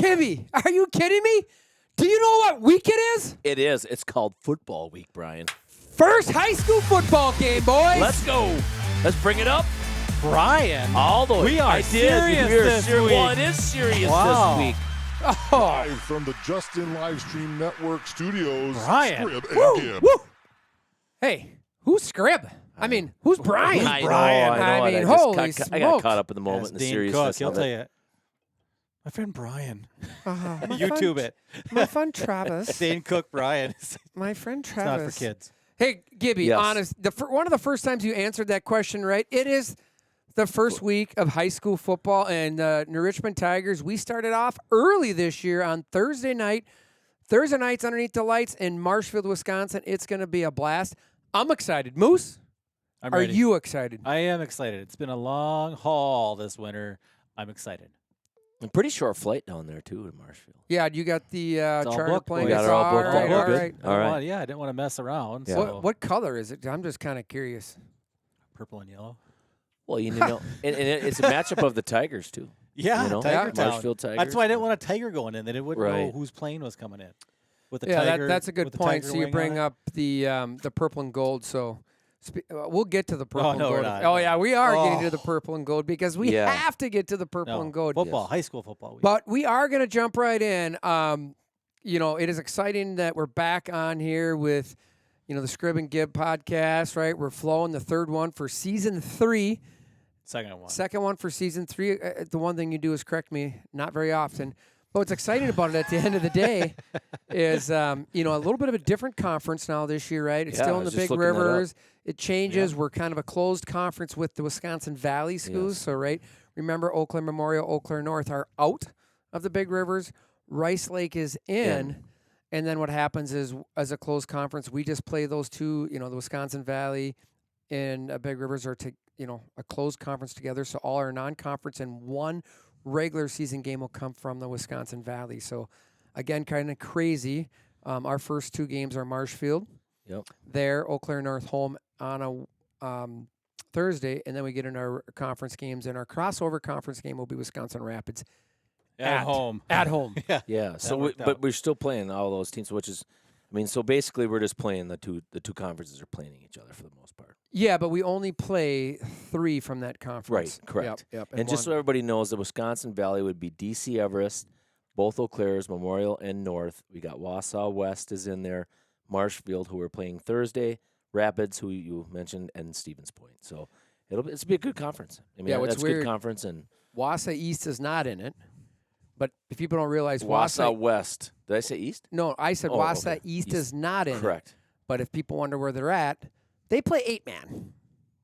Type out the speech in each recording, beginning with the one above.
Kimmy, are you kidding me? Do you know what week it is? It is. It's called football week, Brian. First high school football game, boys. Let's go. Let's bring it up. Brian. All the way. We are serious this week. Well, it is serious Wow. this week. Oh, Live from the Justin Livestream Network studios, Brian. Scrib and woo, Gibb. woo. Hey, who's Scrib? I mean, who's Brian? I know, Brian? I know. I mean, just holy I got smokes. caught up in the moment Yes, in the Dean seriousness Cook, he'll of tell it. you. My friend Brian. My YouTube friend, it. My friend Travis. Dane Cook, Brian. It's My friend not Travis. for kids. Hey, Gibby, Yes. honest, one of the first times you answered that question right, it is the first week of high school football, and New Richmond Tigers, we started off early this year on Thursday night. Thursday nights underneath the lights in Marshfield, Wisconsin. It's going to be a blast. I'm excited. Moose, I'm are ready. you excited? I am excited. It's been a long haul this winter. I'm excited. I'm pretty short flight down there, too, in Marshfield. Yeah, you got the all charter booked, plane. boys. We got it all booked right, up. all Good. right. All right. Yeah, I didn't want to mess around. Yeah. So What color is it? I'm just kind of curious. purple and yellow. Well, you know, and it's a matchup of the Tigers, too. Yeah, You know, Tiger Town. Marshfield Tigers. That's why I didn't want a Tiger going in. They wouldn't know Right. whose plane was coming in. With the Yeah, tiger, that's a good with the point. tiger So you wing bring on it. up the purple and gold. So we'll get to the purple and no, we're gold. not. Oh yeah, we are getting to Oh. the purple and gold because we Yeah. have to get to the purple No, and gold. football, high school football week. But we are going to jump right in. You know, it is exciting that we're back on here with, you know, the Scrib and Gibb podcast. Right, we're flowing the third one for season 3. Second one. Second one for season 3. The one thing you do is correct me, not very often. But what's exciting about it at the end of the day is, you know, a little bit of a different conference now this year, right? It's Yeah, still I in the was just Big looking that up. Rivers. It changes. We're kind of a closed conference with the Wisconsin Valley schools. Yes. So, right, remember Eau Claire Memorial, Eau Claire North are out of the Big Rivers. Rice Lake is in. And then what happens is, as a closed conference, we just play those two, you know, the Wisconsin Valley and Big Rivers are, you know, a closed conference together. So all our non-conference and one regular season game will come from the Wisconsin Valley. So, again, kind of crazy. Our first 2 games are Marshfield. Yep. There, Eau Claire North home on a Thursday, and then we get in our conference games. And our crossover conference game will be Wisconsin Rapids At home. At home. Yeah. Yeah. So, worked but out. we're still playing all those teams, which is, I mean, so basically we're just playing the two conferences are playing each other for the most part. Yeah, but we only play 3 from that conference. Right, correct. Yep. And just so one- everybody knows, the Wisconsin Valley would be DC Everest, both Eau Claire's, Memorial, and North. We got Wausau West is in there, Marshfield, who we're playing Thursday, Rapids, who you mentioned, and Stevens Point. So it's be a good conference. I mean, Yeah, what's that's a good weird- conference. And Wausau East is not in it. But if people don't realize Wausau West. Did I say East? No, I said Oh, Wausau okay. East East. is not in it. Correct. But if people wonder where they're at, they play 8-man.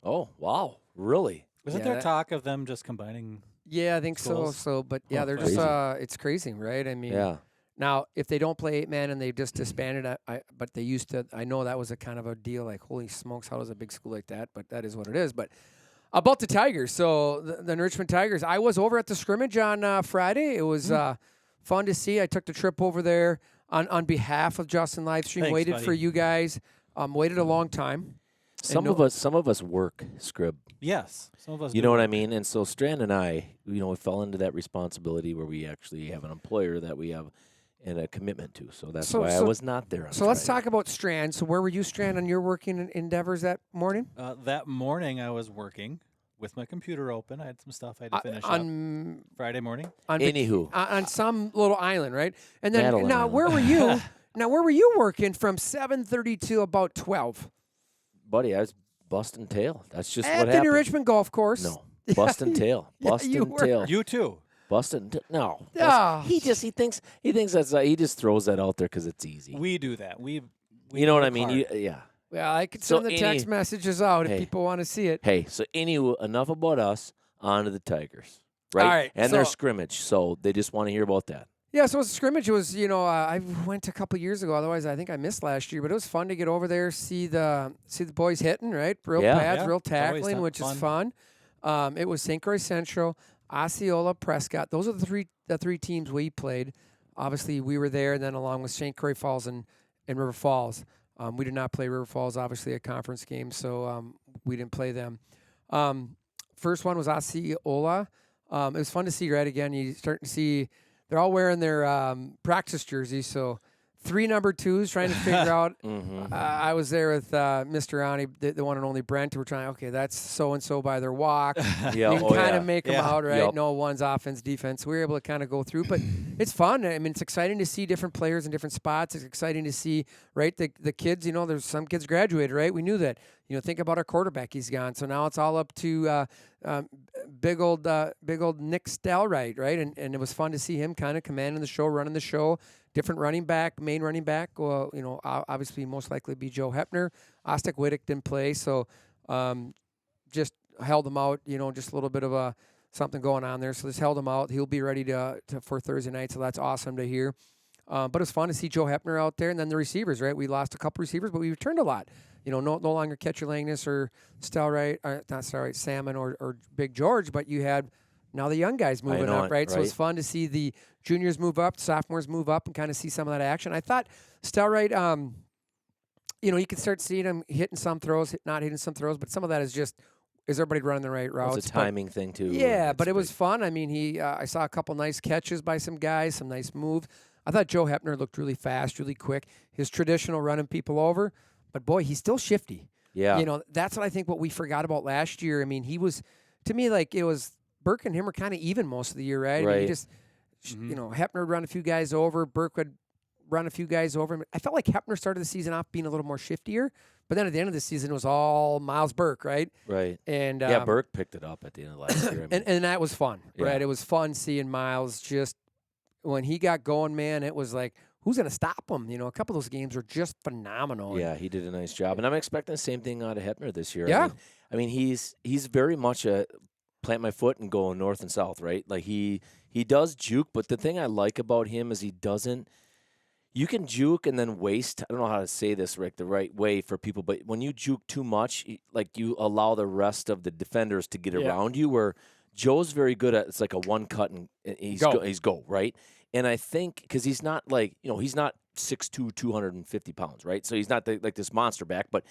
Oh, wow. Really? Wasn't Yeah, there that- talk of them just combining? Yeah, I think so. Schools. So, but yeah, Oh, they're crazy. just it's crazy, right? I mean, Yeah. now if they don't play 8-man and they just disbanded, but they used to. I know that was a kind of a deal. Like, holy smokes, how does a big school like that? But that is what it is. But about the Tigers, so the Richmond Tigers. I was over at the scrimmage on Friday. It was fun to see. I took the trip over there on behalf of Justin Livestream. Thanks, Waited for buddy. you guys. Waited a long time. Some no- of us work, Scrib. Yes. Some of us You do know what I work. mean? And so Strand and I, you know, we fell into that responsibility where we actually have an employer that we have and a commitment to. So that's why I was not there on So let's Friday. talk about Strand. So where were you, Strand, on your working endeavors that morning? That morning I was working with my computer open. I had some stuff I had to finish up. On Friday morning. Anywho. on some little island, right? And then Madeline now Island. where were you? Now where were you working from 7:30 to about 12? Buddy, I was busting tail. That's just At what the happened. New Richmond Golf Course. No. Busting tail. Yeah, Busting you were. tail. You too. Busting no. Ah. He thinks that's he just throws that out there because it's easy. We do that. We you know what I work mean? hard. Yeah. Well, I could So send the text messages out if Hey. people want to see it. Hey, so enough about us. On to the Tigers, right? All right, And their so- scrimmage. So they just want to hear about that. Yeah, so scrimmage was, you know, I went a couple years ago. Otherwise, I think I missed last year. But it was fun to get over there, see the boys hitting, right? Real Yeah. pads, Yeah, real it's always tackling, which is fun. fun. It was St. Croix Central, Osceola, Prescott. Those are the three teams we played. Obviously, we were there, and then along with St. Croix Falls and River Falls. We did not play River Falls, obviously, a conference game, so we didn't play them. First one was Osceola. It was fun to see, right? Again, you start to see they're all wearing their practice jerseys. So 3 number 2s trying to figure out. I was there with Mr. Ani, the one and only Brent. We're trying. Okay, that's so and so by their walk. Yeah, You can kind of make them Yeah. out, right? Yep. No, one's offense, defense. We were able to kind of go through, but it's fun. I mean, it's exciting to see different players in different spots. It's exciting to see, right? The kids. There's some kids graduated, right? We knew that. Think about our quarterback. He's gone. So now it's all up to big old Nick Stalwright, right? And it was fun to see him kind of commanding the show, running the show. Different running back, main running back. Well, obviously most likely be Joe Hepner. Ostek Wittek didn't play, so just held him out. Just a little bit of something going on there. So just held him out. He'll be ready to for Thursday night. So that's awesome to hear. But it's fun to see Joe Hepner out there, and then the receivers. Right, we lost a couple receivers, but we returned a lot. No longer Catcher Langness or not Stalwright, Salmon or Big George, but you had. Now the young guys moving up, right? So it's fun to see the juniors move up, sophomores move up, and kind of see some of that action. I thought Stalwright, you could start seeing him hitting some throws, not hitting some throws, but some of that is everybody running the right routes? It's a timing thing too. Yeah, but it was fun. I mean, I saw a couple nice catches by some guys, some nice moves. I thought Joe Hepner looked really fast, really quick. His traditional running people over, but boy, he's still shifty. Yeah. That's what I think what we forgot about last year. I mean, he was, to me, like it was. Burke and him were kind of even most of the year, right? I mean, he just, Hepner would run a few guys over. Burke would run a few guys over. I felt like Hepner started the season off being a little more shiftier, but then at the end of the season, it was all Miles Burke, right? Right. And Burke picked it up at the end of last year. And that was fun, right? Yeah. It was fun seeing Miles just when he got going, man. It was like, who's going to stop him? A couple of those games were just phenomenal. Yeah, he did a nice job, and I'm expecting the same thing out of Hepner this year. Yeah. I mean he's very much a plant my foot and go north and south, right? Like he does juke, but the thing I like about him is he doesn't. You can juke and then waste. I don't know how to say this the right way for people, but when you juke too much, like you allow the rest of the defenders to get around you. Where Joe's very good at it's like a one cut and he's go right. And I think because he's not like he's not 6'2", 250 pounds, right? So he's not like this monster back, but.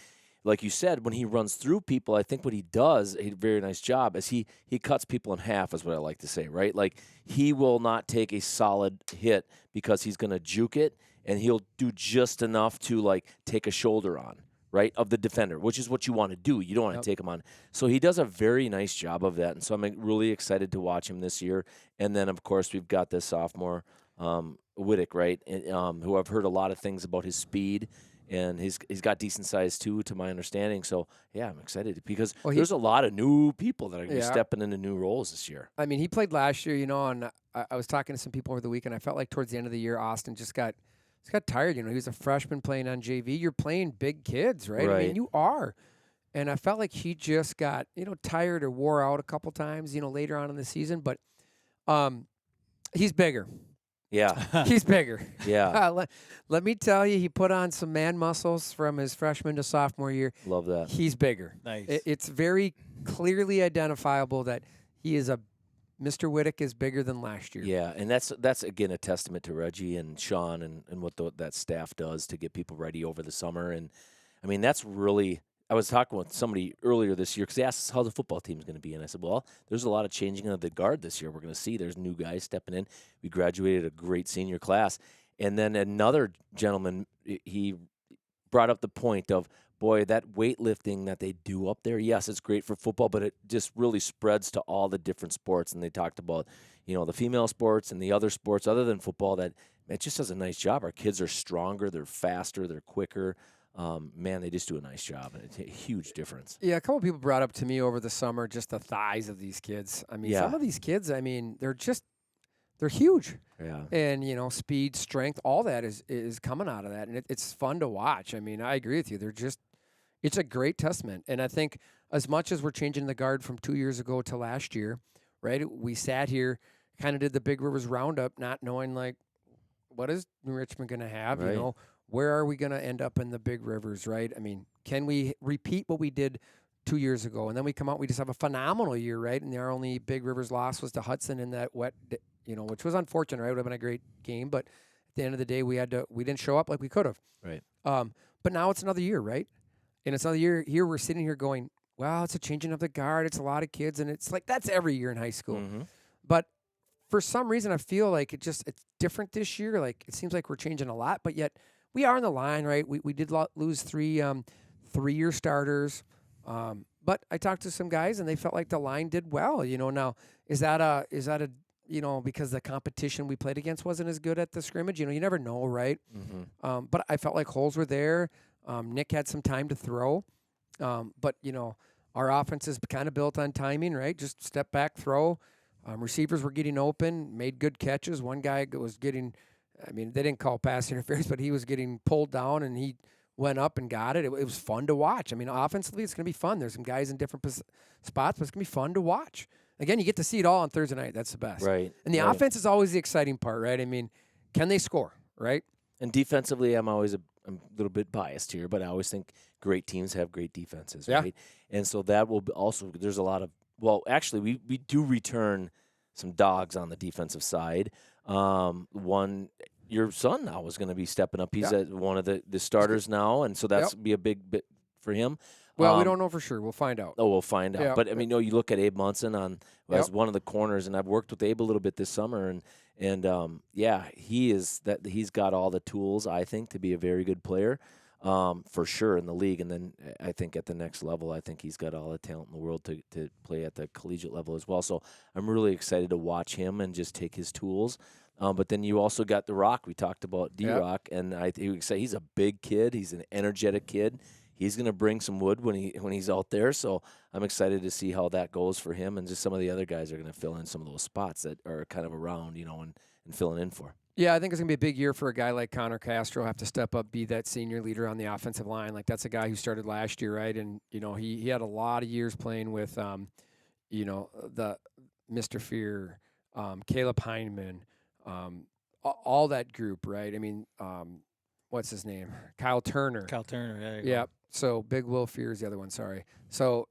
Like you said, when he runs through people, I think what he does, a very nice job, is he cuts people in half, is what I like to say, right? Like he will not take a solid hit because he's going to juke it, and he'll do just enough to like take a shoulder on, right, of the defender, which is what you want to do. You don't want to take him on. So he does a very nice job of that, and so I'm really excited to watch him this year. And then, of course, we've got this sophomore, Wittek, right, who I've heard a lot of things about his speed. And he's got decent size too, to my understanding. So yeah, I'm excited because there's a lot of new people that are going to be stepping into new roles this year. I mean, he played last year, and I was talking to some people over the weekend. I felt like towards the end of the year, Austin just got tired. He was a freshman playing on JV. You're playing big kids, right? I mean, you are. And I felt like he just got tired or wore out a couple times, later on in the season. But he's bigger. Yeah. He's bigger. Yeah. Let me tell you, he put on some man muscles from his freshman to sophomore year. Love that. He's bigger. Nice. It's very clearly identifiable that he is Mr. Wittek is bigger than last year. Yeah, and that's again a testament to Reggie and Sean and what that staff does to get people ready over the summer. And I mean, that's really. I was talking with somebody earlier this year because they asked us how the football team is going to be, and I said, well, there's a lot of changing of the guard this year. We're going to see there's new guys stepping in. We graduated a great senior class. And then another gentleman, he brought up the point of, boy, that weightlifting that they do up there, yes, it's great for football, but it just really spreads to all the different sports. And they talked about, the female sports and the other sports other than football that it just does a nice job. Our kids are stronger, they're faster, they're quicker. Man, they just do a nice job, and it's a huge difference. Yeah, a couple of people brought up to me over the summer just the thighs of these kids. I mean, some of these kids, I mean, they're huge. Yeah. And, speed, strength, all that is coming out of that, and it's fun to watch. I mean, I agree with you. It's a great testament. And I think as much as we're changing the guard from 2 years ago to last year, right, we sat here, kind of did the Big Rivers Roundup, not knowing, like, what is New Richmond going to have, Right. Where are we going to end up in the Big Rivers, right? I mean, can we repeat what we did 2 years ago? And then we come out, we just have a phenomenal year, right? And our only Big Rivers loss was to Hudson in that wet, which was unfortunate, right? It would have been a great game, but at the end of the day, we didn't show up like we could have. Right. But now it's another year, right? And it's another year. Here we're sitting here going, wow, it's a changing of the guard. It's a lot of kids, and it's like that's every year in high school. Mm-hmm. But for some reason, I feel like it's different this year. Like it seems like we're changing a lot, but yet we are on the line, right? We did lose 3 3-year starters, but I talked to some guys and they felt like the line did well. Now is that a because the competition we played against wasn't as good at the scrimmage? You never know, right? Mm-hmm. But I felt like holes were there. Nick had some time to throw, but our offense is kind of built on timing, right? Just step back, throw. Receivers were getting open, made good catches. One guy was getting, they didn't call pass interference, but he was getting pulled down and he went up and got it. It was fun to watch. Offensively, it's going to be fun. There's some guys in different spots, but it's going to be fun to watch. Again, you get to see it all on Thursday night. That's the best. Right. And the offense is always the exciting part, right? Can they score, right? And defensively, I'm always I'm a little bit biased here, but I always think great teams have great defenses, Yeah. right? And so that will also, there's a lot of, well, actually, we do return some dogs on the defensive side. Your son now is going to be stepping up. He's at one of the starters now, and so that's be a big bit for him. Well, we don't know for sure. We'll find out. Oh, we'll find out. Yeah. But you look at Abe Munson as one of the corners, and I've worked with Abe a little bit this summer, and he's got all the tools, I think, to be a very good player, for sure in the league. And then I think at the next level, I think he's got all the talent in the world to play at the collegiate level as well. So I'm really excited to watch him and just take his tools. But then you also got the Rock. We talked about D-Rock, and I would say he's a big kid. He's an energetic kid. He's going to bring some wood when he's out there. So I'm excited to see how that goes for him, and just some of the other guys are going to fill in some of those spots that are kind of around, and filling in for. Yeah, I think it's going to be a big year for a guy like Connor Castro. Have to step up, be that senior leader on the offensive line. Like that's a guy who started last year, right? And he had a lot of years playing with, the Mr. Fear, Caleb Heineman, all that group, right? What's his name? Kyle Turner. Kyle Turner. Yeah. Yeah. So Big Will Fear is the other one. Sorry. So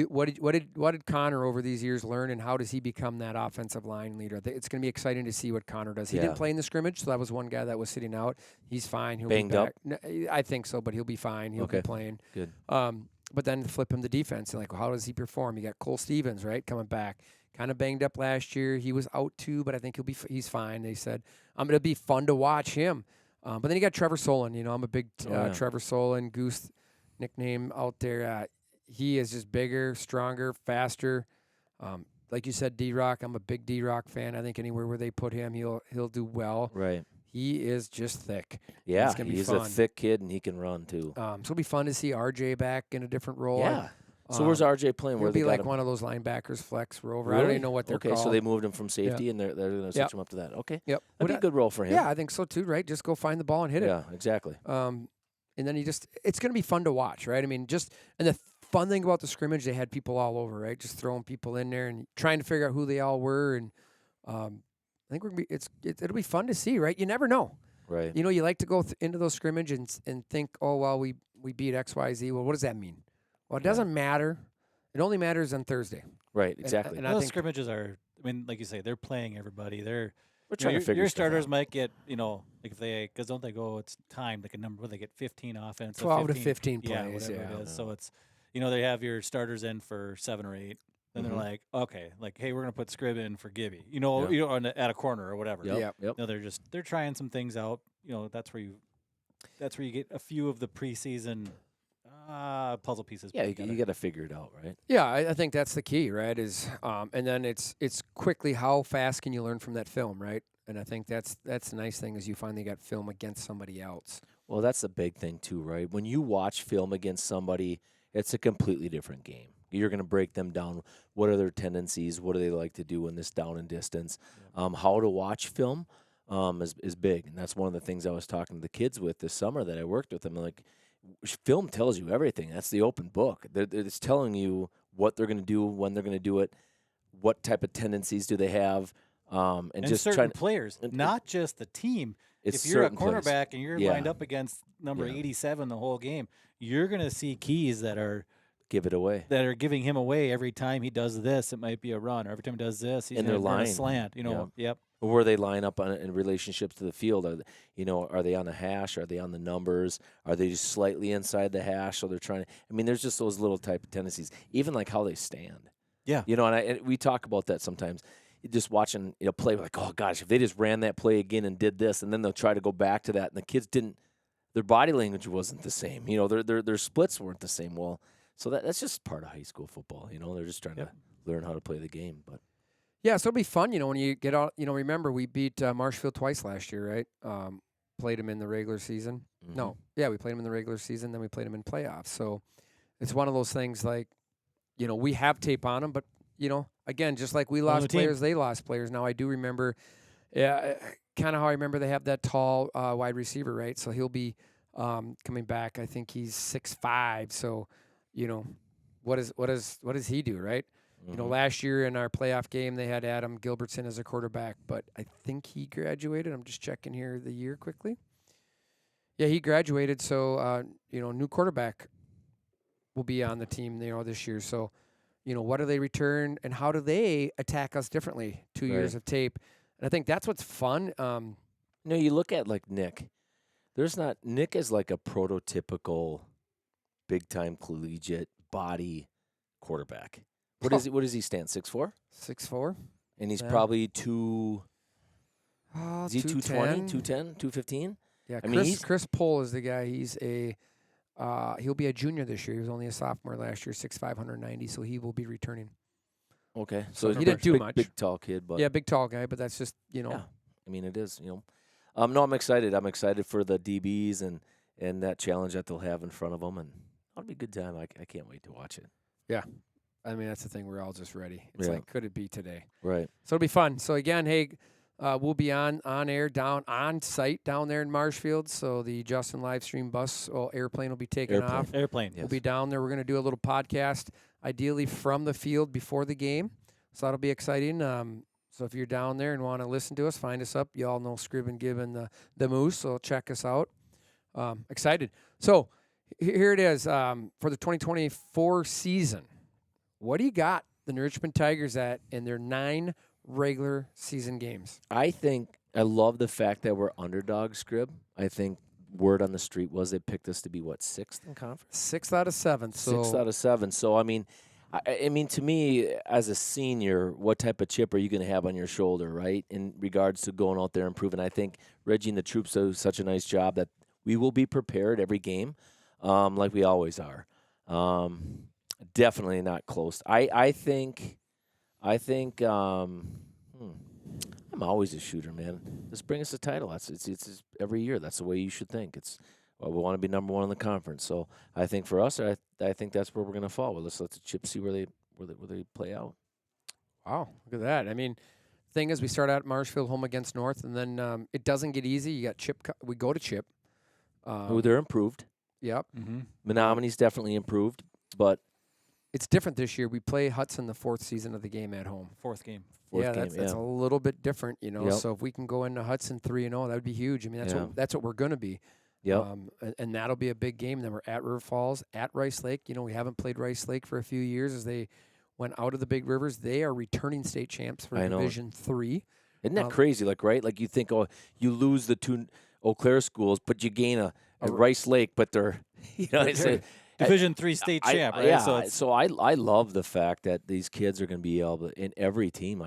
what did Connor over these years learn, and how does he become that offensive line leader? It's going to be exciting to see what Connor does. He didn't play in the scrimmage, so that was one guy that was sitting out. He's fine. He'll Banged be up? back. No, I think so, but he'll be fine. He'll be playing. Good. But then flip him to defense, and how does he perform? You got Cole Stevens, right, coming back. Kind of banged up last year. He was out too, but I think he's fine. They said it'll be fun to watch him. But then you got Trevor Solon. I'm a big Trevor Solon Goose nickname out there. He is just bigger, stronger, faster. Like you said, D-Rock. I'm a big D-Rock fan. I think anywhere where they put him, he'll do well. Right. He is just thick. Yeah, it's gonna be he's fun. a thick kid, and he can run too. So it'll be fun to see RJ back in a different role. Yeah. So where's RJ playing? Where He'll they be got like him? one of those linebackers, flex, rover. Really? I don't even know what they're called. Okay, so they moved him from safety, and they're going to switch him up to that. Okay. Yep. That'd be a good role for him. Yeah, I think so too, right? Just go find the ball and hit it. Yeah, exactly. And then it's going to be fun to watch, right? And the fun thing about the scrimmage, they had people all over, right? Just throwing people in there and trying to figure out who they all were. And I think it'll be fun to see, right? You never know. Right. You like to go into those scrimmage and think, oh, well, we beat X, Y, Z. Well, what does that mean? Well, it doesn't matter. It only matters on Thursday. Right, exactly. And Those I think scrimmages are, like you say, they're playing everybody. We're trying to figure your stuff starters out. might get, if because don't they go, it's timed, like a number, they get 15 offense. 12 to 15 yeah, plays, whatever yeah. it is. So it's, they have your starters in for 7 or 8. Then they're like, okay, hey, we're going to put Scribb in for Gibby, at a corner or whatever. Yep. They're trying some things out. That's where you get a few of the preseason puzzle pieces. Yeah, you got to figure it out, right? Yeah, I think that's the key, right? And then it's quickly how fast can you learn from that film, right? And I think that's the nice thing is you finally got film against somebody else. Well, that's the big thing too, right? When you watch film against somebody, it's a completely different game. You're going to break them down. What are their tendencies? What do they like to do in this down and distance? How to watch film is big, and that's one of the things I was talking to the kids with this summer that I worked with them. Like, film tells you everything. That's the open book. It's telling you what they're going to do, when they're going to do it, what type of tendencies do they have, and just certain players, not just the team. If you're a cornerback and you're lined up against number 87 the whole game, you're going to see keys that are give it away. That are giving him away every time he does this. It might be a run, or every time he does this, he's going to slant. Yep. Or where they line up in relationships to the field. Are they on the hash? Are they on the numbers? Are they just slightly inside the hash? So they're trying to. There's just those little type of tendencies. Even like how they stand. Yeah. And we talk about that sometimes. just watching play, like, oh gosh, if they just ran that play again and did this, and then they'll try to go back to that, and the kids didn't. Their body language wasn't the same. Their splits weren't the same. Well, so that's just part of high school football. They're just trying to learn how to play the game. But yeah, so it'll be fun. When you get out. Remember we beat Marshfield twice last year, right? Played them in the regular season. Mm-hmm. No, yeah, we played them in the regular season. Then we played them in playoffs. So it's one of those things like, we have tape on them, but again, just like we lost players, they lost players. Now I do remember, kind of how I remember they have that tall wide receiver, right? So he'll be coming back. I think he's 6'5". So, what does he do, right? Mm-hmm. Last year in our playoff game, they had Adam Gilbertson as a quarterback, but I think he graduated. I'm just checking here the year quickly. Yeah, he graduated. So, new quarterback will be on the team, this year. So, what do they return and how do they attack us differently? 2 years of tape. And I think that's what's fun. You look at like Nick. Nick is like a prototypical big-time collegiate body quarterback. What does he stand? 6'4"? 6'4". And he's probably is he 220, 210, 210, 215? Yeah, I mean, Chris Pohl is the guy. He's he'll be a junior this year. He was only a sophomore last year, 6'5", 190, so he will be returning. Okay. So he didn't do much. Big, tall kid. But yeah, big, tall guy, but that's just, Yeah, I mean, it is, No, I'm excited. I'm excited for the DBs and that challenge that they'll have in front of them, and it'll be a good time. I can't wait to watch it. Yeah. I mean, that's the thing. We're all just ready. It's like, could it be today? Right. So it'll be fun. So, again, hey, we'll be on air on site down there in Marshfield. So the Justin live stream airplane will be taking off. Airplane. We'll be down there. We're going to do a little podcast, ideally from the field before the game. So that'll be exciting. So if you're down there and want to listen to us, find us up. You all know Scrib and Gib and the Moose, so check us out. Excited. So here it is for the 2024 season. What do you got the Richmond Tigers at in their 9 regular season games? I think I love the fact that we're underdogs, Scrib. I think word on the street was they picked us to be, 6th in conference? 6th out of 7th. So 6th out of 7. So, I mean, to me, as a senior, what type of chip are you going to have on your shoulder, right, in regards to going out there and proving? I think Reggie and the troops do such a nice job that we will be prepared every game, like we always are. Definitely not close. I think I'm always a shooter, man. Just bring us a title. It's every year. That's the way you should think. We want to be number 1 in the conference. So I think for us, I think that's where we're going to fall. Let's let the chips see where they play out. Wow, look at that. I mean, thing is, we start out at Marshfield, home against North, and then it doesn't get easy. You got Chip. We go to Chip. They're improved. Yep. Mm-hmm. Menominee's definitely improved, but it's different this year. We play Hudson the 4th season of the game at home. Fourth game. That's a little bit different, Yep. So if we can go into Hudson 3-0, that would be huge. I mean, that's what we're going to be. Yep. And that'll be a big game. Then we're at River Falls, at Rice Lake. We haven't played Rice Lake for a few years as they went out of the Big Rivers. They are returning state champs for Division 3. Isn't that crazy? Right? Like you think, you lose the 2 Eau Claire schools, but you gain a Rice Lake, but they're, Division 3 state champ, right? Yeah, so I love the fact that these kids are going to be able to, in every team.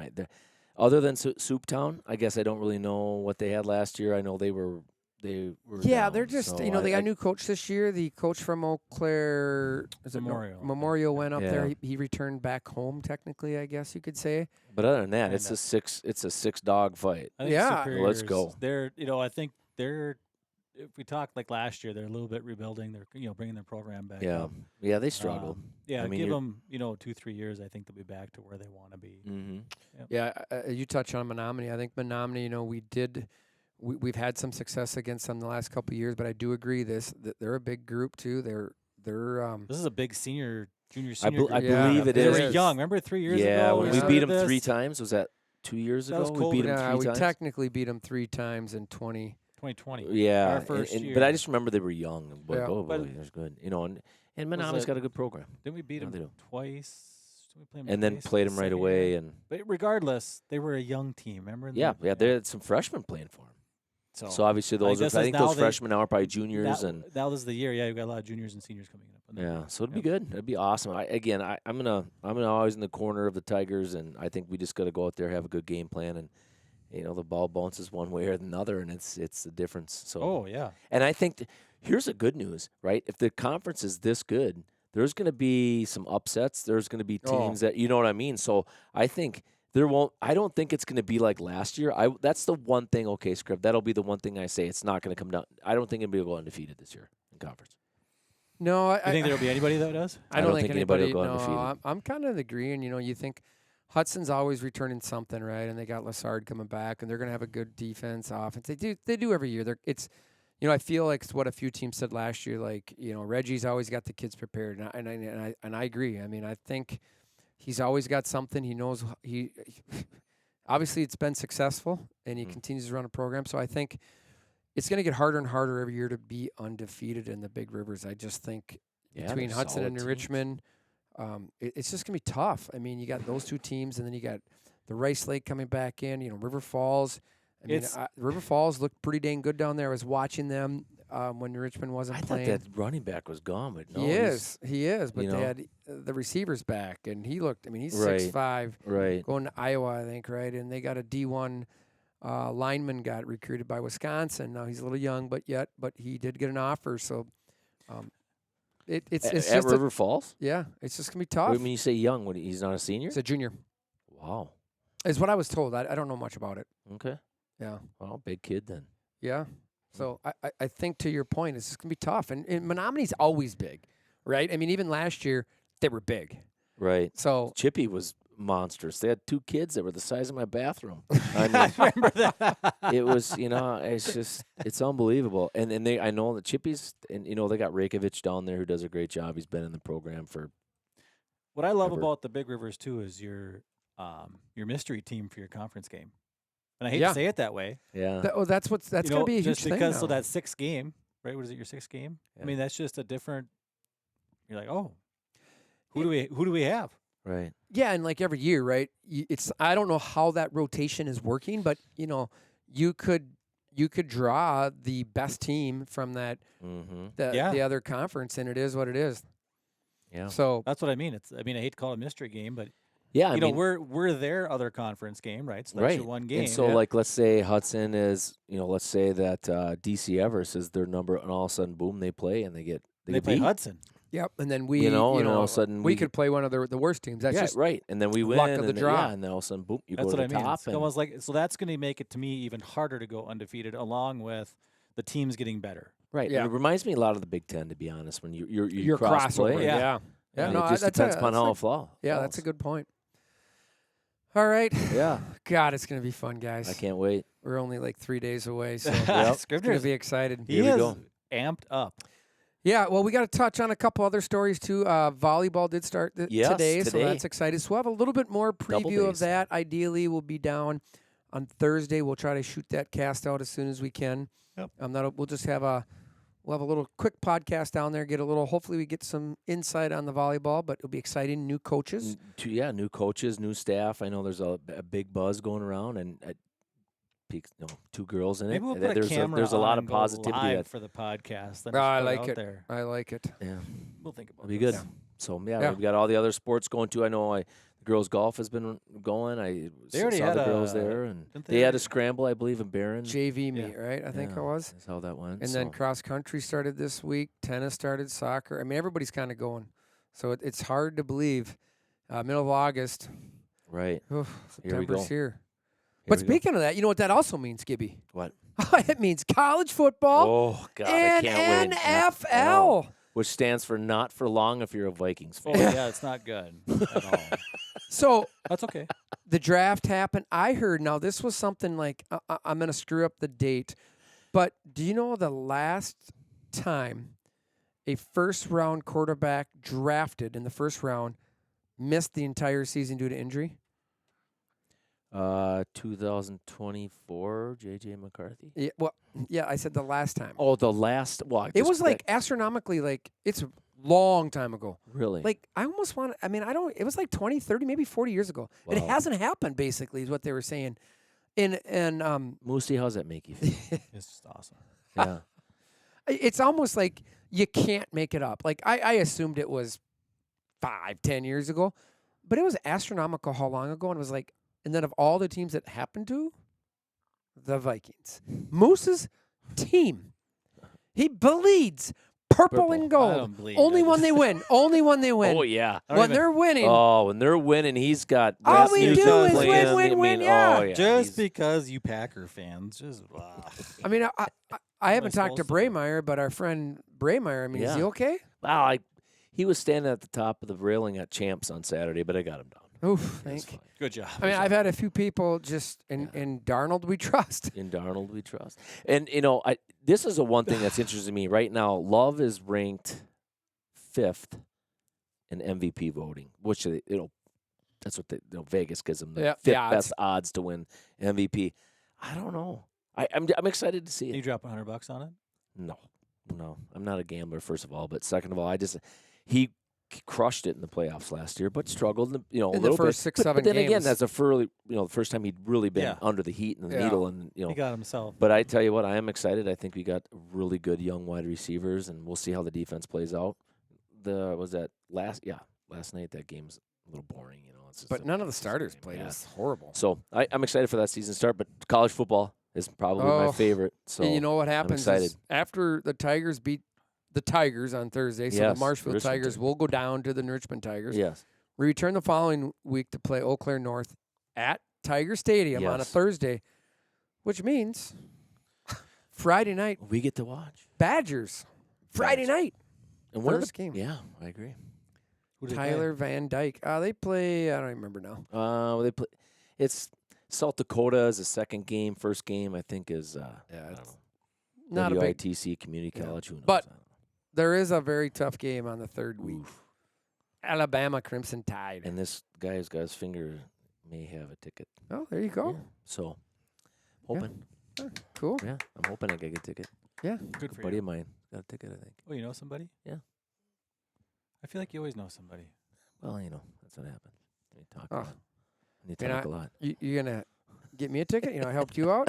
Other than Souptown, I guess I don't really know what they had last year. I know they were Yeah, down, they're just, so they got a new coach this year. The coach from Eau Claire, Memorial went up there. He returned back home, technically, I guess you could say. But other than that, it's a 6-dog fight. Let's go. I think they're. If we talk like last year, they're a little bit rebuilding. They're bringing their program back. Yeah, up. Yeah, they struggled. Give them 2-3 years. I think they'll be back to where they want to be. Mm-hmm. Yep. Yeah, you touch on Menominee. I think Menominee. We've had some success against them the last couple of years, but I do agree that they're a big group too. They're This is a big junior senior. I believe it is. They were young. Remember 3 years ago? Yeah, when we beat them this? 3 times. Was that 2 years ago? Was we beat them 3 times. We technically beat them 3 times in 2020. Yeah, our first year. But I just remember they were young. But Yeah. it was good. And Menominee's got a good program. Didn't we beat them twice? And then played them right away. But regardless, they were a young team. Remember? They had some freshmen playing for them. So obviously those I think those freshmen now are probably juniors and now this is the year. Yeah, you've got a lot of juniors and seniors coming up. Yeah, so it'd be good. It'd be awesome. I'm gonna always in the corner of the Tigers, and I think we just got to go out there, have a good game plan, and the ball bounces one way or another, and it's the difference. So oh yeah, and I think here's the good news, right? If the conference is this good, there's going to be some upsets. There's going to be teams that you know what I mean. So I think. I don't think it's going to be like last year. That's the one thing. Okay, Scrib, that'll be the one thing I say. It's not going to come down. I don't think it'll be undefeated this year in conference. No, I think there'll be anybody that does. I don't think anybody will go undefeated. I'm kind of agreeing. You think Hudson's always returning something, right? And they got Lassard coming back, and they're going to have a good defense, offense. They do every year. I feel like it's what a few teams said last year. Like Reggie's always got the kids prepared, and I agree. I mean, I think. He's always got something. He knows obviously it's been successful, and he continues to run a program. So I think it's going to get harder and harder every year to be undefeated in the Big Rivers. I just think between Hudson and Richmond, it's just going to be tough. I mean, you got those two teams, and then you got the Rice Lake coming back in. River Falls. River Falls looked pretty dang good down there. I was watching them when Richmond wasn't playing. I thought that running back was gone, but no. He is. But they had the receivers back, and he looked. I mean, he's 6'5", right? Going to Iowa, I think, right? And they got a D1 lineman got recruited by Wisconsin. Now he's a little young, but he did get an offer. So it's at just River Falls. Yeah, it's just gonna be tough. When you say young, he's not a senior? He's a junior. Wow, is what I was told. I don't know much about it. Okay. Yeah. Well, big kid then. Yeah. So I think to your point, it's just going to be tough. And Menominee's always big, right? I mean, even last year, they were big. Right. So Chippy was monstrous. They had two kids that were the size of my bathroom. I mean, I remember that. It was, it's unbelievable. And I know that Chippy's, and, they got Rakovic down there who does a great job. He's been in the program for What I love about the Big Rivers, too, is your mystery team for your conference game. And I hate to say it that way. Yeah. That's going to be a huge just thing because now. So that sixth game, right? What is it? Your sixth game? Yeah. I mean, that's just a different. You're like, oh, who do we have? Right. Yeah, and like every year, right? I don't know how that rotation is working, but you could draw the best team from that the other conference, and it is what it is. Yeah. So that's what I mean. I hate to call it a mystery game, but. Yeah, I mean, we're their other conference game, right? So that's your one game. And so, let's say Hudson is, let's say that DC Everest is their number, and all of a sudden, boom, they play and they play Hudson. Yep, and then we, and all of a sudden, we could play one of the worst teams. That's just right, and then we win, luck of the draw. and then all of a sudden, boom, you that's go to what the I mean. top. It's almost like that's going to make it to me even harder to go undefeated, along with the teams getting better. Right. Yeah. And it reminds me a lot of the Big Ten, to be honest, when you're cross play. over. Yeah. No, it just depends upon how it falls. Yeah, that's a good point. All right. Yeah. God, it's going to be fun, guys. I can't wait. We're only like 3 days away, so Scribner's going to be excited. He is amped up. Yeah, well, we got to touch on a couple other stories, too. Volleyball did start today, so that's exciting. So we'll have a little bit more preview of that. Ideally, we'll be down on Thursday. We'll try to shoot that cast out as soon as we can. Yep. We'll just have a little quick podcast down there, hopefully we get some insight on the volleyball, but it'll be exciting. New coaches. New coaches, new staff. I know there's a big buzz going around, and two girls in it. Maybe we'll put a camera there's a lot of and positivity for the podcast. I like it. There. I like it. Yeah, we'll think about it. It'll be good. Yeah. So we've got all the other sports going too. I know the girls golf has been going. They already saw had the girls there, and they had a scramble, I believe, in Barron. JV meet, right? I think it was. That's how that went. And then cross country started this week. Tennis started. Soccer. I mean, everybody's kind of going. So it's hard to believe. Middle of August. Right. September's here. But speaking of that, you know what that also means, Gibby? What? It means college football. Oh God, and I can't wait. NFL. Which stands for not for long if you're a Vikings fan. Oh yeah, it's not good at all. So that's okay. The draft happened. I heard. Now this was something like I'm going to screw up the date, but do you know the last time a first-round quarterback drafted in the first round missed the entire season due to injury? 2024, J.J. McCarthy. Yeah, yeah, I said the last time. Oh, the last. Well, it was like astronomically, like it's a long time ago. Really? Like I almost want. I mean, I don't. It was like 20, 30, maybe 40 years ago. Wow. It hasn't happened. Basically, is what they were saying. And Moosey, how's that make you feel? It's just awesome. Yeah. it's almost like you can't make it up. Like I assumed it was 5-10 years ago, but it was astronomical how long ago. And it was like, and then of all the teams that happened to, the Vikings, Moose's team, he bleeds purple and I gold. don't bleed. Only I when just- they win. Only when they win. Oh, yeah. I don't When even- they're winning. Oh, when they're winning, he's got. All rest we music do is playing. win, I mean, yeah. Oh, yeah. Just he's- because you Packer fans, just I mean, I haven't talked to supposed to do? Braymeyer, but our friend Braymeyer, I mean, is he Yeah. okay? Wow, he was standing at the top of the railing at Champs on Saturday, but I got him down. Oof, That's thank. fine. good job. I mean, I've had a few people just in Darnold we trust. In Darnold, we trust. And this is one thing that's interesting to me right now. Love is ranked 5th in MVP voting, which that's what Vegas gives him the Yeah, 5th the odds. best odds to win MVP. I don't know. I'm excited to see you it. drop $100 on it. No, I'm not a gambler. First of all, but second of all, he crushed it in the playoffs last year, but struggled. A In the little first bit. 6-7 But then again, games. that's the first time he'd really been Yeah. under the heat and the Yeah. needle, and He got himself. But I tell you what, I am excited. I think we got really good young wide receivers, and we'll see how the defense plays out. Last night that game's a little boring, It's just But none of the starters game. played. Yeah. It was horrible. So I'm excited for that season start. But college football is probably my Oh. favorite. So And you know what happens excited. is after the Tigers beat the Tigers on Thursday, so Yes, the Marshfield Richmond Tigers Tigers. will go down to the Richmond Tigers. yes, We return the following week to play Eau Claire North at Tiger Stadium on a Yes. Thursday, which means Friday night we get to watch. Badgers. Friday Badgers. night. And one of First the, game. Yeah, I agree. Who did they Tyler Van Dyke. They play. I don't remember now. They play. It's South Dakota is the second game. First game I think is I don't know. Not a big. WITC Community Yeah. College. Who knows? But I don't know. There is a very tough game on the third week. Oof. Alabama Crimson Tide. And this guy who's got his finger may have a ticket. Oh, there you go. Yeah. So, hoping. Cool. Yeah, I'm hoping I get a ticket. Yeah. Good A for buddy you. of mine got a ticket, I think. Oh, you know somebody? Yeah. I feel like you always know somebody. Well, that's what happens. You talk Oh. a lot. You And talk a lot. You gonna get me a ticket? I helped you out.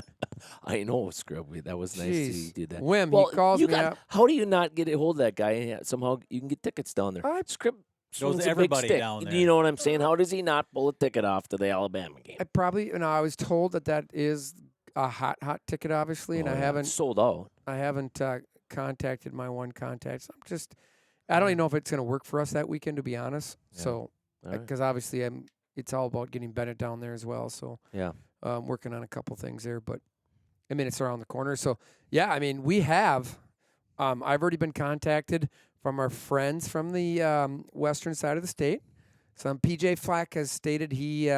I know, Scrub. That was nice Jeez. to you did that. Whim. Well, He calls you me got, up. how do you not get a hold of that guy? Yeah, somehow you can get tickets down there. Scrib swings a big everybody stick. down there. You know what I'm saying? How does he not pull a ticket off to the Alabama game? I probably. I was told that is a hot ticket, obviously, and Oh, I yeah, haven't. it's sold out. I haven't contacted my one contact. So I don't even know if it's going to work for us that weekend, to be honest. Yeah. So, All right. because obviously it's all about getting Bennett down there as well. So, Yeah. working on a couple things there, but it's around the corner. So, yeah, we have. I've already been contacted from our friends from the western side of the state. So, PJ Flack has stated he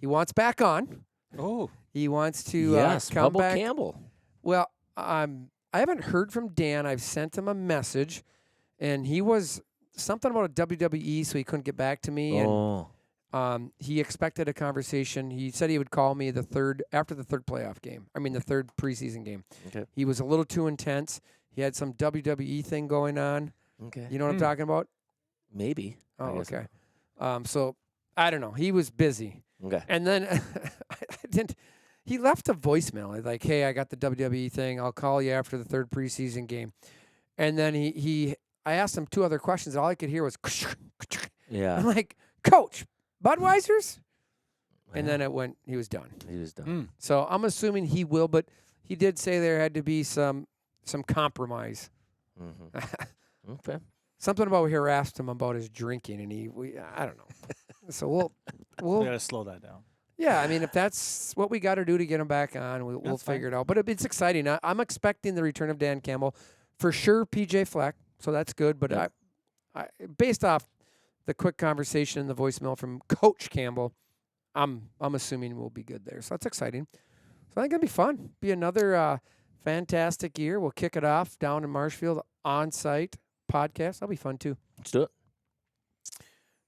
wants back on. Oh, He wants to Yes, come Bubba back. Campbell. Well, I haven't heard from Dan. I've sent him a message, and he was something about a WWE, so he couldn't get back to me. Oh, And he expected a conversation. He said he would call me after the third playoff game. The third preseason game. okay. He was a little too intense. He had some WWE thing going on. Okay. You know what I'm talking about? Maybe. I Oh, guess okay. So I don't know. He was busy, Okay. and then he left a voicemail like, "Hey, I got the WWE thing. I'll call you after the third preseason game." And then I asked him two other questions. All I could hear was, Yeah. I'm like, "Coach, Budweiser's?" And Yeah, then he was done. he was done. So I'm assuming he will, but he did say there had to be some compromise. Mm-hmm. Okay. Something about we harassed him about his drinking, and I don't know. So we we'll gotta slow that down. yeah. If that's what we got to do to get him back on, we'll That's fine. figure it out. But it's exciting. I'm expecting the return of Dan Campbell for sure. PJ Fleck, so that's good. But Yep. I based off the quick conversation and the voicemail from Coach Campbell, I'm assuming we'll be good there. So that's exciting. So I think it'll be fun. Be another fantastic year. We'll kick it off down in Marshfield on-site podcast. That'll be fun too. Let's do it.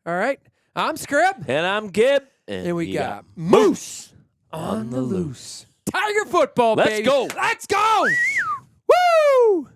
All right. I'm Scrib. And I'm Gib. And we you got Moose on the loose. Tiger football, Let's baby. go. Let's go. Woo!